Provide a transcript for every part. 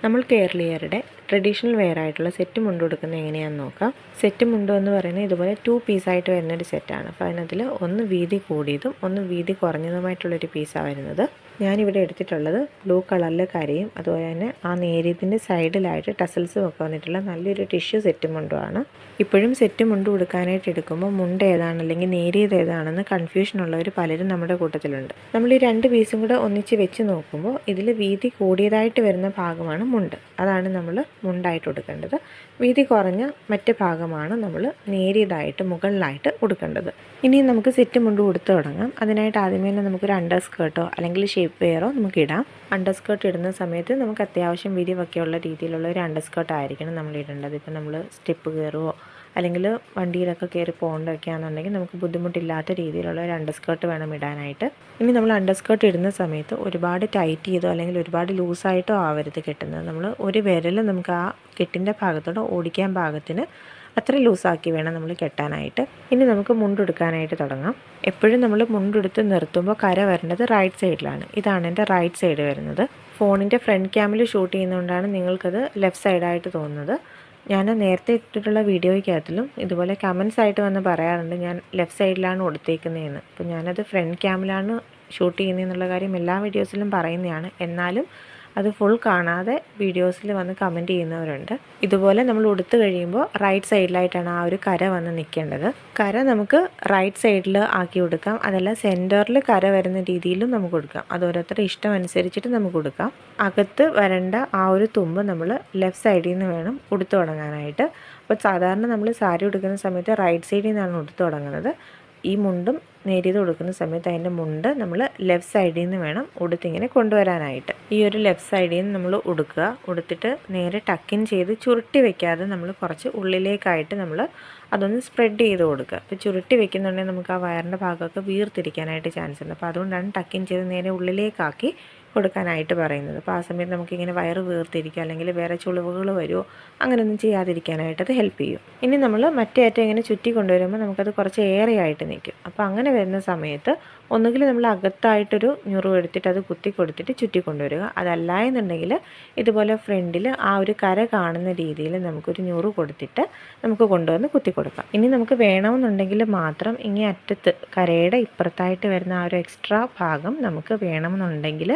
നമ്മൾ കേരളീയരുടെ traditional wear ആയിട്ടുള്ള സെറ്റ് മുണ്ട് കൊടുക്കുന്നത് എങ്ങനെയാണെന്ന് നോക്കാം. സെറ്റ് മുണ്ട് എന്ന് പറയുന്നത് ഇതുപോലെ 2 പീസായിട്ട് വരുന്നൊരു സെറ്റാണ്. അപ്പോൾ അതിനകത്തിൽ ഒന്ന് വീതി കൂടിയതും ഒന്ന് വീതി കുറഞ്ഞതുമായിട്ടുള്ളൊരു പീസാണ് വരുന്നത്. ഞാനിവിടെ എടുത്തിട്ടുള്ളത് ബ്ലൂ കളറിൽ കരയും അതുപോലെ തന്നെ ആ നേരിയതിൻ്റെ സൈഡിലായിട്ട് ടസൽസും ഒക്കെ വന്നിട്ടുള്ള നല്ലൊരു ടിഷ്യൂ സെറ്റ് മുണ്ടുമാണ്. ഇപ്പോഴും സെറ്റ് മുണ്ട് കൊടുക്കാനായിട്ട് എടുക്കുമ്പോൾ മുണ്ട് ഏതാണ് അല്ലെങ്കിൽ നേരിയത് ഏതാണെന്ന് കൺഫ്യൂഷനുള്ളവർ പലരും നമ്മുടെ കൂട്ടത്തിലുണ്ട്. നമ്മൾ ഈ 2 പീസും കൂടെ ഒന്നിച്ച് വെച്ച് നോക്കുമ്പോൾ ഇതിൽ വീതി കൂടിയതായിട്ട് വരുന്ന ഭാഗമാണ് മുണ്ട്. അതാണ് നമ്മൾ മുണ്ടായിട്ട് കൊടുക്കേണ്ടത്. വീതി കുറഞ്ഞ മറ്റ് ഭാഗമാണ് നമ്മൾ നേരിയതായിട്ട് മുകളിലായിട്ട് കൊടുക്കേണ്ടത്. ഇനി നമുക്ക് സെറ്റ് മുണ്ട് കൊടുത്ത് തുടങ്ങാം. അതിനായിട്ട് ആദ്യമേ തന്നെ നമുക്കൊരു അണ്ടർ സ്കേർട്ടോ അല്ലെങ്കിൽ ഷേപ്പ് വെയറോ നമുക്ക് ഇടാം. അണ്ടർ സ്കേർട്ട് ഇടുന്ന സമയത്ത് നമുക്ക് അത്യാവശ്യം വിരിവൊക്കെയുള്ള രീതിയിലുള്ള ഒരു അണ്ടർ സ്കേർട്ട് ആയിരിക്കണം നമ്മൾ ഇടേണ്ടത്. ഇപ്പം നമ്മൾ സ്റ്റെപ്പ് കയറുമോ അല്ലെങ്കിൽ വണ്ടിയിലൊക്കെ കയറി പോകേണ്ടതൊക്കെയാണെന്നുണ്ടെങ്കിൽ നമുക്ക് ബുദ്ധിമുട്ടില്ലാത്ത രീതിയിലുള്ള ഒരു അണ്ടർ സ്കേർട്ട് വേണം ഇടാനായിട്ട്. ഇനി നമ്മൾ അണ്ടർ സ്കേർട്ട് ഇടുന്ന സമയത്ത് ഒരുപാട് ടൈറ്റ് ചെയ്തോ അല്ലെങ്കിൽ ഒരുപാട് ലൂസായിട്ടോ ആവരുത് കെട്ടുന്നത്. നമ്മൾ ഒരു വിരൽ നമുക്ക് ആ കെട്ടിൻ്റെ ഭാഗത്തോടെ ഓടിക്കാൻ പാകത്തിന് അത്ര ലൂസാക്കി വേണം നമ്മൾ കെട്ടാനായിട്ട്. ഇനി നമുക്ക് മുണ്ടെടുക്കാനായിട്ട് തുടങ്ങാം. എപ്പോഴും നമ്മൾ മുണ്ടെടുത്ത് നിർത്തുമ്പോൾ കര വരേണ്ടത് റൈറ്റ് സൈഡിലാണ്. ഇതാണ് എൻ്റെ റൈറ്റ് സൈഡ് വരുന്നത്. ഫോണിൻ്റെ ഫ്രണ്ട് ക്യാമിൽ ഷൂട്ട് ചെയ്യുന്നതുകൊണ്ടാണ് നിങ്ങൾക്കത് ലെഫ്റ്റ് സൈഡായിട്ട് തോന്നുന്നത്. ഞാൻ നേരത്തെ ഇട്ടിട്ടുള്ള വീഡിയോയ്ക്കകത്തിലും ഇതുപോലെ കമൻസ് ആയിട്ട് വന്ന് പറയാറുണ്ട് ഞാൻ ലെഫ്റ്റ് സൈഡിലാണ് കൊടുത്തേക്കുന്നതെന്ന്. അപ്പോൾ ഞാനത് ഫ്രണ്ട് ക്യാമിലാണ് ഷൂട്ട് ചെയ്യുന്നതെന്നുള്ള കാര്യം എല്ലാ വീഡിയോസിലും പറയുന്നതാണ്. എന്നാലും അത് ഫുൾ കാണാതെ വീഡിയോസിൽ വന്ന് കമൻറ്റ് ചെയ്യുന്നവരുണ്ട്. ഇതുപോലെ നമ്മൾ ഉടുത്ത് കഴിയുമ്പോൾ റൈറ്റ് സൈഡിലായിട്ടാണ് ആ ഒരു കര വന്ന് നിൽക്കേണ്ടത്. കര നമുക്ക് റൈറ്റ് സൈഡിൽ ആക്കി കൊടുക്കാം, അതല്ല സെൻറ്ററിൽ കര വരുന്ന രീതിയിലും നമുക്ക് കൊടുക്കാം. അത് ഓരോരുത്തരുടെ ഇഷ്ടം അനുസരിച്ചിട്ട് നമുക്ക് കൊടുക്കാം. അകത്ത് വരേണ്ട ആ ഒരു തുമ്പ് നമ്മൾ ലെഫ്റ്റ് സൈഡിൽ നിന്ന് വേണം ഉടുത്ത് തുടങ്ങാനായിട്ട്. അപ്പോൾ സാധാരണ നമ്മൾ സാരി ഉടുക്കുന്ന സമയത്ത് റൈറ്റ് സൈഡിൽ നിന്നാണ് ഉടുത്ത് തുടങ്ങുന്നത്. ഈ മുണ്ടും നേരിയത് കൊടുക്കുന്ന സമയത്ത് അതിൻ്റെ മുണ്ട് നമ്മൾ ലെഫ്റ്റ് സൈഡിൽ നിന്ന് വേണം ഉടുത്തിങ്ങനെ കൊണ്ടുവരാനായിട്ട്. ഈ ഒരു ലെഫ്റ്റ് സൈഡിൽ നിന്ന് നമ്മൾ ഉടുക്കുക. ഉടുത്തിട്ട് നേരെ ടക്കിൻ ചെയ്ത് ചുരുട്ടി വെക്കാതെ നമ്മൾ കുറച്ച് ഉള്ളിലേക്കായിട്ട് നമ്മൾ അതൊന്ന് സ്പ്രെഡ് ചെയ്ത് കൊടുക്കുക. അപ്പോൾ ചുരുട്ടി വെക്കുന്നുണ്ടെങ്കിൽ നമുക്ക് ആ വയറിൻ്റെ ഭാഗമൊക്കെ വീർത്തിരിക്കാനായിട്ട് ചാൻസ് ഉണ്ട്. അപ്പോൾ അതുകൊണ്ടാണ് ടക്കിൻ ചെയ്ത് നേരെ ഉള്ളിലേക്കാക്കി കൊടുക്കാനായിട്ട് പറയുന്നത്. അപ്പോൾ ആ സമയത്ത് നമുക്കിങ്ങനെ വയറ് വീർത്തിരിക്കുക അല്ലെങ്കിൽ വേറെ ചുളിവുകൾ വരുമോ അങ്ങനെയൊന്നും ചെയ്യാതിരിക്കാനായിട്ട് അത് ഹെൽപ്പ് ചെയ്യും. ഇനി നമ്മൾ മറ്റേ അറ്റം ഇങ്ങനെ ചുറ്റി കൊണ്ടുവരുമ്പോൾ നമുക്കത് കുറച്ച് ഏറെ ആയിട്ട് നിൽക്കും. അപ്പോൾ അങ്ങനെ വരുന്ന സമയത്ത് ഒന്നുകിൽ നമ്മൾ അകത്തായിട്ടൊരു ഞുറിവ് എടുത്തിട്ട് അത് കുത്തി കൊടുത്തിട്ട് ചുറ്റി കൊണ്ടുവരിക. അതല്ല എന്നുണ്ടെങ്കിൽ ഇതുപോലെ ഫ്രണ്ടിൽ ആ ഒരു കര കാണുന്ന രീതിയിൽ നമുക്കൊരു ഞുറ് കൊടുത്തിട്ട് നമുക്ക് കൊണ്ടുവന്ന് കുത്തി കൊടുക്കാം. ഇനി നമുക്ക് വേണമെന്നുണ്ടെങ്കിൽ മാത്രം ഇങ്ങനെ അറ്റത്ത് കരയുടെ ഇപ്പുറത്തായിട്ട് വരുന്ന ആ ഒരു എക്സ്ട്രാ ഭാഗം നമുക്ക് വേണമെന്നുണ്ടെങ്കിൽ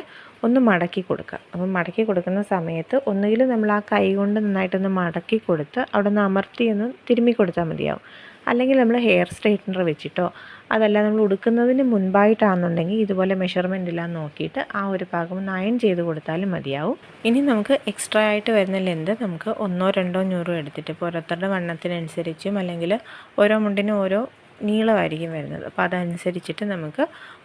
ഒന്ന് മടക്കി കൊടുക്കുക. അപ്പം മടക്കി കൊടുക്കുന്ന സമയത്ത് ഒന്നുകിൽ നമ്മൾ ആ കൈ കൊണ്ട് നന്നായിട്ടൊന്ന് മടക്കി കൊടുത്ത് അവിടെ നിന്ന് അമർത്തി ഒന്ന് തിരുമ്മി കൊടുത്താൽ മതിയാവും. അല്ലെങ്കിൽ നമ്മൾ ഹെയർ സ്ട്രെയിറ്റ്നർ വെച്ചിട്ടോ അതല്ല നമ്മൾ ഉടുക്കുന്നതിന് മുൻപായിട്ടാണെന്നുണ്ടെങ്കിൽ ഇതുപോലെ മെഷർമെൻ്റ് എല്ലാം നോക്കിയിട്ട് ആ ഒരു ഭാഗം ഒന്ന് അയൺ ചെയ്ത് കൊടുത്താലും മതിയാവും. ഇനി നമുക്ക് എക്സ്ട്രാ ആയിട്ട് വരുന്ന ലെന്ത് നമുക്ക് 1 2 ഞൂറോ എടുത്തിട്ട് ഇപ്പോൾ ഓരോരുത്തരുടെ വണ്ണത്തിനനുസരിച്ചും അല്ലെങ്കിൽ ഓരോ മുണ്ടിനും ഓരോ നീളമായിരിക്കും വരുന്നത്. അപ്പോൾ അതനുസരിച്ചിട്ട് നമുക്ക്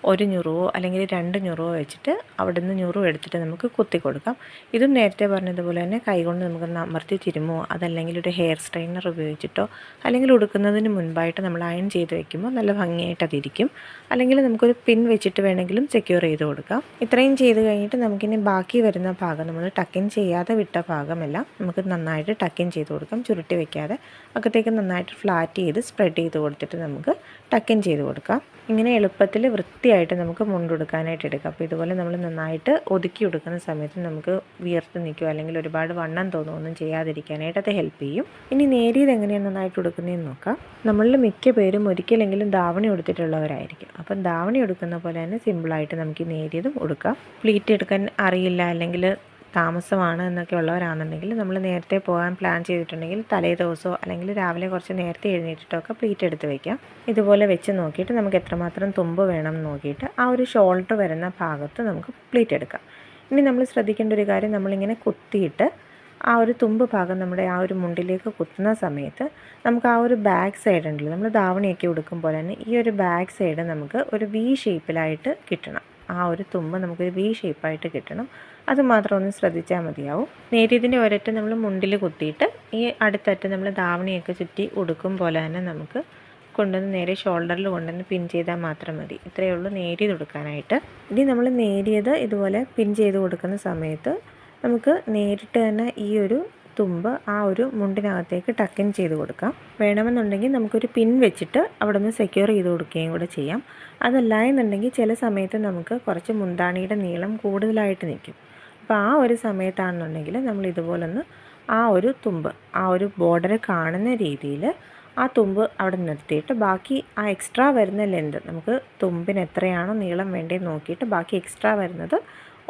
1 ഞുറുവോ അല്ലെങ്കിൽ 2 ഞുറുവോ വെച്ചിട്ട് അവിടെ നിന്ന് ഞുറു എടുത്തിട്ട് നമുക്ക് കുത്തി കൊടുക്കാം. ഇതും നേരത്തെ പറഞ്ഞതുപോലെ തന്നെ കൈകൊണ്ട് നമുക്കൊന്ന് അമർത്തി തിരുമോ അതല്ലെങ്കിൽ ഒരു ഹെയർ സ്ട്രെയിനർ ഉപയോഗിച്ചിട്ടോ അല്ലെങ്കിൽ ഉടുക്കുന്നതിന് മുൻപായിട്ട് നമ്മൾ അയൺ ചെയ്ത് വെക്കുമ്പോൾ നല്ല ഭംഗിയായിട്ട് അതിരിക്കും. അല്ലെങ്കിൽ നമുക്കൊരു പിൻ വെച്ചിട്ട് വേണമെങ്കിലും സെക്യൂർ ചെയ്ത് കൊടുക്കാം. ഇത്രയും ചെയ്ത് കഴിഞ്ഞിട്ട് നമുക്കിനി ബാക്കി വരുന്ന ഭാഗം നമ്മൾ ടക്കിൻ ചെയ്യാതെ വിട്ട ഭാഗമെല്ലാം നമുക്ക് നന്നായിട്ട് ടക്കിൻ ചെയ്ത് കൊടുക്കാം. ചുരുട്ടി വെക്കാതെ അകത്തേക്ക് നന്നായിട്ട് ഫ്ലാറ്റ് ചെയ്ത് സ്പ്രെഡ് ചെയ്ത് കൊടുത്തിട്ട് നമുക്ക് ടക്കിൻ ചെയ്ത് കൊടുക്കാം. ഇങ്ങനെ എളുപ്പത്തിൽ വൃത്തിയായിട്ട് നമുക്ക് മുണ്ടെടുക്കാനായിട്ട് എടുക്കാം. അപ്പോൾ ഇതുപോലെ നമ്മൾ നന്നായിട്ട് ഒതുക്കി എടുക്കുന്ന സമയത്ത് നമുക്ക് വിയർത്ത് നിൽക്കുകയോ അല്ലെങ്കിൽ ഒരുപാട് വണ്ണം തോന്നുകയോ ഒന്നും ചെയ്യാതിരിക്കാനായിട്ട് അത് ഹെൽപ്പ് ചെയ്യും. ഇനി നേരിയത് എങ്ങനെയാണ് നന്നായിട്ട് ഉടുക്കുന്നതെന്ന് നോക്കാം. നമ്മളിൽ മിക്ക പേരും ഒരിക്കലെങ്കിലും ധാവണി ഉടുത്തിട്ടുള്ളവരായിരിക്കും. അപ്പം ധാവണി ഉടുക്കുന്ന പോലെ തന്നെ സിമ്പിളായിട്ട് നമുക്ക് ഈ നേരിയതും ഉടുക്കാം. പ്ലീറ്റ് എടുക്കാൻ അറിയില്ല അല്ലെങ്കിൽ താമസമാണ് എന്നൊക്കെ ഉള്ളവരാണെന്നുണ്ടെങ്കിൽ നമ്മൾ നേരത്തെ പോകാൻ പ്ലാൻ ചെയ്തിട്ടുണ്ടെങ്കിൽ തലേ ദിവസമോ അല്ലെങ്കിൽ രാവിലെ കുറച്ച് നേരത്തെ എഴുന്നേറ്റിട്ടൊക്കെ പ്ലീറ്റ് എടുത്ത് വയ്ക്കാം. ഇതുപോലെ വെച്ച് നോക്കിയിട്ട് നമുക്ക് എത്രമാത്രം തുമ്പ് വേണം നോക്കിയിട്ട് ആ ഒരു ഷോൾഡർ വരുന്ന ഭാഗത്ത് നമുക്ക് പ്ലീറ്റ് എടുക്കാം. ഇനി നമ്മൾ ശ്രദ്ധിക്കേണ്ട ഒരു കാര്യം, നമ്മളിങ്ങനെ കുത്തിയിട്ട് ആ ഒരു തുമ്പ് ഭാഗം നമ്മുടെ ആ ഒരു മുണ്ടിലേക്ക് കുത്തുന്ന സമയത്ത് നമുക്ക് ആ ഒരു ബാക്ക് സൈഡ് ഉണ്ടല്ലോ, നമ്മൾ ധാവണിയൊക്കെ ഉടുക്കും തന്നെ ഈ ഒരു ബാക്ക് സൈഡ് നമുക്ക് ഒരു വി ഷേപ്പിലായിട്ട് കിട്ടണം. ആ ഒരു തുമ്പ് നമുക്കൊരു വി ഷേപ്പായിട്ട് കിട്ടണം. അത് മാത്രം ഒന്ന് ശ്രദ്ധിച്ചാൽ മതിയാവും. നേരിയതിൻ്റെ ഒരറ്റം നമ്മൾ മുണ്ടിൽ കുത്തിയിട്ട് ഈ അടുത്തറ്റം നമ്മൾ ധാവണിയൊക്കെ ചുറ്റി ഉടുക്കും പോലെ തന്നെ നമുക്ക് കൊണ്ടുവന്ന് നേരെ ഷോൾഡറിൽ കൊണ്ടുവന്ന് പിൻ ചെയ്താൽ മാത്രം മതി. ഇത്രയേ ഉള്ളൂ നേരിയത് കൊടുക്കാനായിട്ട്. ഇനി നമ്മൾ നേരിയത് ഇതുപോലെ പിൻ ചെയ്ത് കൊടുക്കുന്ന സമയത്ത് നമുക്ക് നേരിട്ട് തന്നെ ഈ ഒരു തുമ്പ് ആ ഒരു മുണ്ടിനകത്തേക്ക് ടക്കിൻ ചെയ്ത് കൊടുക്കാം. വേണമെന്നുണ്ടെങ്കിൽ നമുക്കൊരു പിൻ വെച്ചിട്ട് അവിടെ നിന്ന് സെക്യൂർ ചെയ്ത് കൊടുക്കുകയും കൂടെ ചെയ്യാം. അതല്ല എന്നുണ്ടെങ്കിൽ ചില സമയത്ത് നമുക്ക് കുറച്ച് മുന്താണിയുടെ നീളം കൂടുതലായിട്ട് നിൽക്കും. അപ്പോൾ ആ ഒരു സമയത്താണെന്നുണ്ടെങ്കിൽ നമ്മൾ ഇതുപോലൊന്ന് ആ ഒരു തുമ്പ് ആ ഒരു ബോർഡർ കാണുന്ന രീതിയിൽ ആ തുമ്പ് അവിടെ നിർത്തിയിട്ട് ബാക്കി ആ എക്സ്ട്രാ വരുന്ന ലെന്ത് നമുക്ക് തുമ്പിന് എത്രയാണോ നീളം വേണ്ടത് നോക്കിയിട്ട് ബാക്കി എക്സ്ട്രാ വരുന്നത്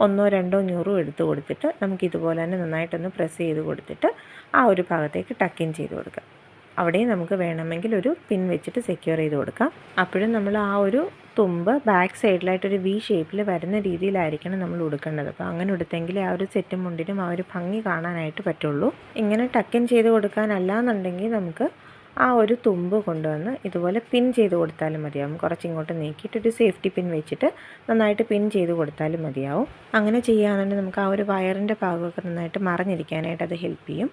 1 2 ഞൂറും എടുത്ത് കൊടുത്തിട്ട് നമുക്ക് ഇതുപോലെ തന്നെ നന്നായിട്ടൊന്ന് പ്രസ് ചെയ്ത് കൊടുത്തിട്ട് ആ ഒരു ഭാഗത്തേക്ക് ടക്കിൻ ചെയ്ത് കൊടുക്കാം. അവിടെയും നമുക്ക് വേണമെങ്കിൽ ഒരു പിൻ വെച്ചിട്ട് സെക്യൂർ ചെയ്ത് കൊടുക്കാം. അപ്പോഴും നമ്മൾ ആ ഒരു തുമ്പ് ബാക്ക് സൈഡിലായിട്ടൊരു വി ഷേപ്പിൽ വരുന്ന രീതിയിലായിരിക്കണം നമ്മൾ ഉടുക്കേണ്ടത്. അപ്പോൾ അങ്ങനെ ഉടുത്തെങ്കിലേ ആ ഒരു സെറ്റും മുണ്ടിനും ആ ഒരു ഭംഗി കാണാനായിട്ട് പറ്റുള്ളൂ. ഇങ്ങനെ ടക്കിൻ ചെയ്ത് കൊടുക്കാനല്ലാന്നുണ്ടെങ്കിൽ നമുക്ക് ആ ഒരു തുമ്പ് കൊണ്ടുവന്ന് ഇതുപോലെ പിൻ ചെയ്ത് കൊടുത്താലും മതിയാവും. കുറച്ചിങ്ങോട്ട് നീക്കിയിട്ട് ഒരു സേഫ്റ്റി പിൻ വെച്ചിട്ട് നന്നായിട്ട് പിൻ ചെയ്ത് കൊടുത്താലും മതിയാവും. അങ്ങനെ ചെയ്യുകയാണെന്നുണ്ടെങ്കിൽ നമുക്ക് ആ ഒരു വയറിൻ്റെ ഭാഗമൊക്കെ നന്നായിട്ട് മറഞ്ഞിരിക്കാനായിട്ട് അത് ഹെൽപ്പ് ചെയ്യും.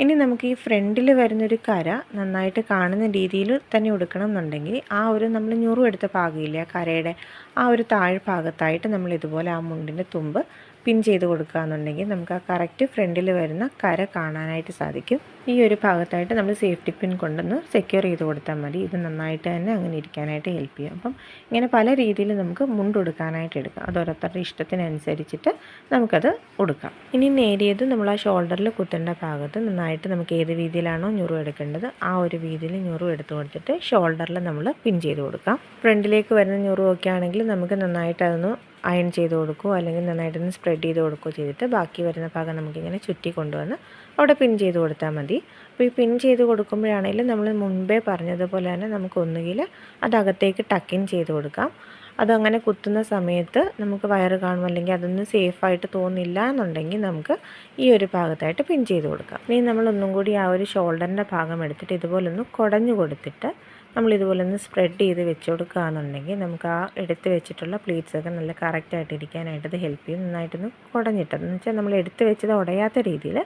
ഇനി നമുക്ക് ഈ ഫ്രണ്ടിൽ വരുന്നൊരു കര നന്നായിട്ട് കാണുന്ന രീതിയിൽ തന്നെ ഉടുക്കണം എന്നുണ്ടെങ്കിൽ ആ ഒരു നമ്മൾ ഞുറുവെടുത്ത ഭാഗമില്ലേ ആ കരയുടെ ആ ഒരു താഴ്ഭാഗത്തായിട്ട് നമ്മൾ ഇതുപോലെ ആ മുണ്ടിൻ്റെ തുമ്പ് പിൻ ചെയ്ത് കൊടുക്കുകയെന്നുണ്ടെങ്കിൽ നമുക്ക് ആ കറക്റ്റ് ഫ്രണ്ടിൽ വരുന്ന കര കാണാനായിട്ട് സാധിക്കും. ഈ ഒരു ഭാഗത്തായിട്ട് നമ്മൾ സേഫ്റ്റി പിൻ കൊണ്ടൊന്ന് സെക്യൂർ ചെയ്ത് കൊടുത്താൽ മതി. ഇത് നന്നായിട്ട് തന്നെ അങ്ങനെ ഇരിക്കാനായിട്ട് ഹെൽപ്പ് ചെയ്യും. അപ്പം ഇങ്ങനെ പല രീതിയിൽ നമുക്ക് മുണ്ടുടുക്കാനായിട്ട് എടുക്കാം. അത് ഓരോരുത്തരുടെ ഇഷ്ടത്തിനനുസരിച്ചിട്ട് നമുക്കത് ഉടുക്കാം. ഇനി നേരിയത് നമ്മൾ ആ ഷോൾഡറിൽ കുത്തേണ്ട ഭാഗത്ത് നന്നായിട്ട് നമുക്ക് ഏത് രീതിയിലാണോ ഞുറു എടുക്കേണ്ടത് ആ ഒരു രീതിയിൽ ഞുറു എടുത്ത് കൊടുത്തിട്ട് ഷോൾഡറിൽ നമ്മൾ പിൻ ചെയ്ത് കൊടുക്കാം. ഫ്രണ്ടിലേക്ക് വരുന്ന ഞുറു ഒക്കെ ആണെങ്കിൽ നമുക്ക് നന്നായിട്ട് അതൊന്ന് അയൺ ചെയ്ത് കൊടുക്കുകയോ അല്ലെങ്കിൽ നന്നായിട്ടൊന്ന് സ്പ്രെഡ് ചെയ്ത് കൊടുക്കുകയോ ചെയ്തിട്ട് ബാക്കി വരുന്ന ഭാഗം നമുക്കിങ്ങനെ ചുറ്റി കൊണ്ടുവന്ന് അവിടെ പിൻ ചെയ്ത് കൊടുത്താൽ മതി. അപ്പോൾ ഈ പിൻ ചെയ്ത് കൊടുക്കുമ്പോഴാണെങ്കിലും നമ്മൾ മുൻപേ പറഞ്ഞതുപോലെ തന്നെ നമുക്ക് ഒന്നുകിൽ അതകത്തേക്ക് ടക്കിൻ ചെയ്ത് കൊടുക്കാം. അതങ്ങനെ കുത്തുന്ന സമയത്ത് നമുക്ക് വയറ് കാണും അല്ലെങ്കിൽ അതൊന്നും സേഫായിട്ട് തോന്നില്ല എന്നുണ്ടെങ്കിൽ നമുക്ക് ഈ ഒരു ഭാഗത്തായിട്ട് പിൻ ചെയ്ത് കൊടുക്കാം. ഇനി നമ്മളൊന്നും കൂടി ആ ഒരു ഷോൾഡറിൻ്റെ ഭാഗം എടുത്തിട്ട് ഇതുപോലൊന്ന് കുടഞ്ഞു കൊടുത്തിട്ട് നമ്മളിതുപോലെ ഒന്ന് സ്പ്രെഡ് ചെയ്ത് വെച്ച് കൊടുക്കുകയാണെന്നുണ്ടെങ്കിൽ നമുക്ക് ആ എടുത്ത് വെച്ചിട്ടുള്ള പ്ലീറ്റ്സൊക്കെ നല്ല കറക്റ്റായിട്ട് ഇരിക്കാനായിട്ട് അത് ഹെൽപ്പ് ചെയ്യും. നന്നായിട്ടൊന്ന് കുടഞ്ഞിട്ടെന്ന് വെച്ചാൽ നമ്മൾ എടുത്ത് വെച്ചത് ഉടയാത്ത രീതിയിൽ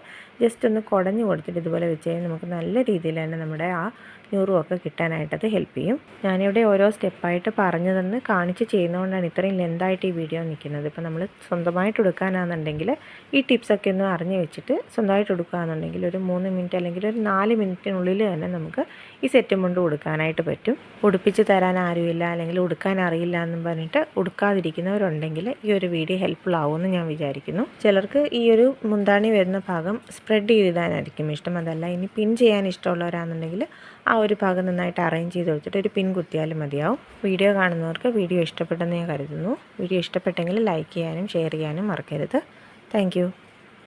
ജസ്റ്റ് ഒന്ന് കുടഞ്ഞു കൊടുത്തിട്ട് ഇതുപോലെ വെച്ച് കഴിഞ്ഞാൽ നമുക്ക് നല്ല രീതിയിൽ തന്നെ നമ്മുടെ ആ ഞുറുമൊക്കെ കിട്ടാനായിട്ടത് ഹെൽപ്പ് ചെയ്യും. ഞാനിവിടെ ഓരോ സ്റ്റെപ്പായിട്ട് പറഞ്ഞു തന്ന് കാണിച്ച് ചെയ്യുന്നതുകൊണ്ടാണ് ഇത്രയും ലെന്തായിട്ട് ഈ വീഡിയോ നിൽക്കുന്നത്. ഇപ്പോൾ നമ്മൾ സ്വന്തമായിട്ട് എടുക്കാനാണെന്നുണ്ടെങ്കിൽ ഈ ടിപ്സൊക്കെ ഒന്ന് അറിഞ്ഞ് വെച്ചിട്ട് സ്വന്തമായിട്ട് എടുക്കുകയാണെന്നുണ്ടെങ്കിൽ ഒരു 3 മിനിറ്റ് അല്ലെങ്കിൽ ഒരു 4 മിനിറ്റിനുള്ളിൽ തന്നെ നമുക്ക് ഈ സെറ്റും കൊണ്ട് ഉടുക്കാനായിട്ട് പറ്റും. ഉടുപ്പിച്ച് തരാൻ ആരുമില്ല അല്ലെങ്കിൽ ഉടുക്കാൻ അറിയില്ല എന്നും പറഞ്ഞിട്ട് ഉടുക്കാതിരിക്കുന്നവരുണ്ടെങ്കിൽ ഈ ഒരു വീഡിയോ ഹെൽപ്ഫുൾ ആവുമെന്ന് ഞാൻ വിചാരിക്കുന്നു. ചിലർക്ക് ഈ ഒരു മുന്താണി വരുന്ന ഭാഗം സ്പ്രെഡ് ചെയ്തിടാനായിരിക്കും ഇഷ്ടം. അതല്ല ഇനി പിൻ ചെയ്യാൻ ഇഷ്ടമുള്ളവരാണെന്നുണ്ടെങ്കിൽ ആ ഒരു ഭാഗം നന്നായിട്ട് അറേഞ്ച് ചെയ്ത് വെച്ചിട്ട് ഒരു പിൻ കുത്തിയാലും മതിയാവും. വീഡിയോ കാണുന്നവർക്ക് വീഡിയോ ഇഷ്ടപ്പെട്ടെന്ന് ഞാൻ കരുതുന്നു. വീഡിയോ ഇഷ്ടപ്പെട്ടെങ്കിൽ ലൈക്ക് ചെയ്യാനും ഷെയർ ചെയ്യാനും മറക്കരുത്. താങ്ക്